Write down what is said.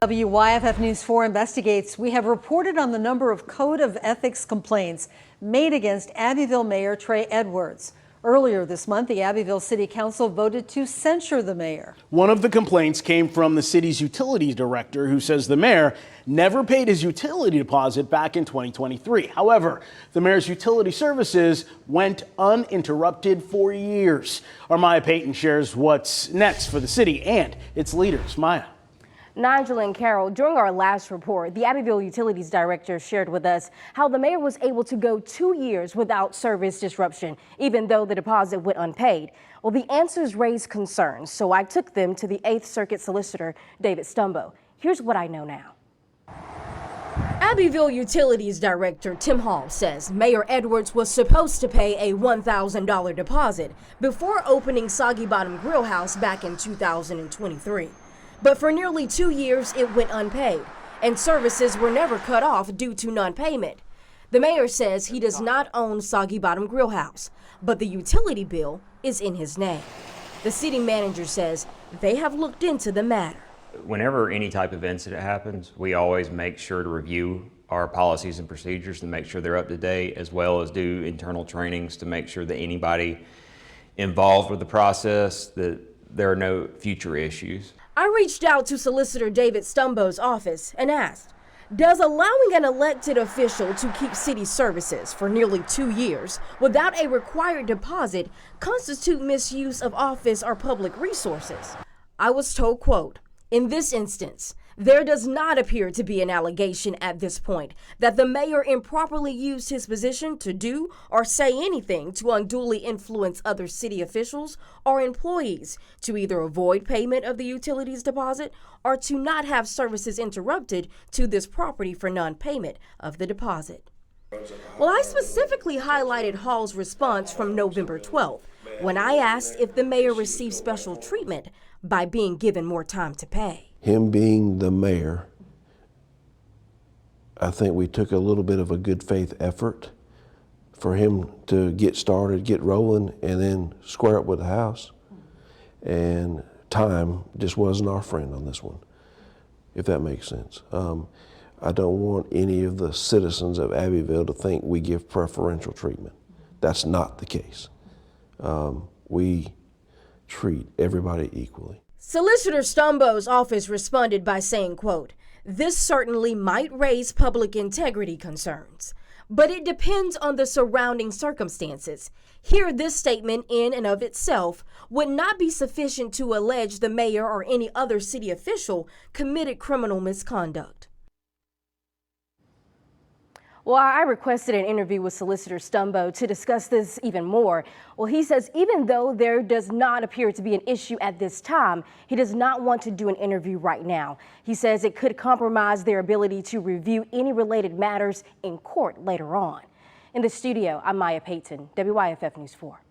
WYFF News 4 investigates. We have reported on the number of code of ethics complaints made against Abbeville Mayor Trey Edwards. Earlier this month, the Abbeville City Council voted to censure the mayor. One of the complaints came from the city's utilities director, who says the mayor never paid his utility deposit back in 2023. However, the mayor's utility services went uninterrupted for years. Our Maya Payton shares what's next for the city and its leaders. Maya. Nigel and Carol, during our last report, the Abbeville Utilities Director shared with us how the mayor was able to go 2 years without service disruption, even though the deposit went unpaid. Well, the answers raised concerns, so I took them to the 8th Circuit Solicitor, David Stumbo. Here's what I know now. Abbeville Utilities Director Tim Hall says Mayor Edwards was supposed to pay a $1,000 deposit before opening Soggy Bottom Grill House back in 2023. But for nearly 2 years, it went unpaid, and services were never cut off due to non-payment. The mayor says he does not own Soggy Bottom Grill House, but the utility bill is in his name. The city manager says they have looked into the matter. Whenever any type of incident happens, we always make sure to review our policies and procedures to make sure they're up to date, as well as do internal trainings to make sure that anybody involved with the process, that there are no future issues. I reached out to Solicitor David Stumbo's office and asked, does allowing an elected official to keep city services for nearly 2 years without a required deposit constitute misuse of office or public resources? I was told, quote, in this instance, there does not appear to be an allegation at this point that the mayor improperly used his position to do or say anything to unduly influence other city officials or employees to either avoid payment of the utilities deposit or to not have services interrupted to this property for non-payment of the deposit. Well, I specifically highlighted Hall's response from November 12th when I asked if the mayor received special treatment by being given more time to pay. Him being the mayor, I think we took a little bit of a good faith effort for him to get started, get rolling, and then square up with the house. And time just wasn't our friend on this one, if that makes sense. I don't want any of the citizens of Abbeville to think we give preferential treatment. That's not the case. We treat everybody equally. Solicitor Stumbo's office responded by saying, quote, this certainly might raise public integrity concerns, but it depends on the surrounding circumstances. Here, this statement in and of itself would not be sufficient to allege the mayor or any other city official committed criminal misconduct. Well, I requested an interview with Solicitor Stumbo to discuss this even more. Well, he says even though there does not appear to be an issue at this time, he does not want to do an interview right now. He says it could compromise their ability to review any related matters in court later on. In the studio, I'm Maya Payton, WYFF News 4.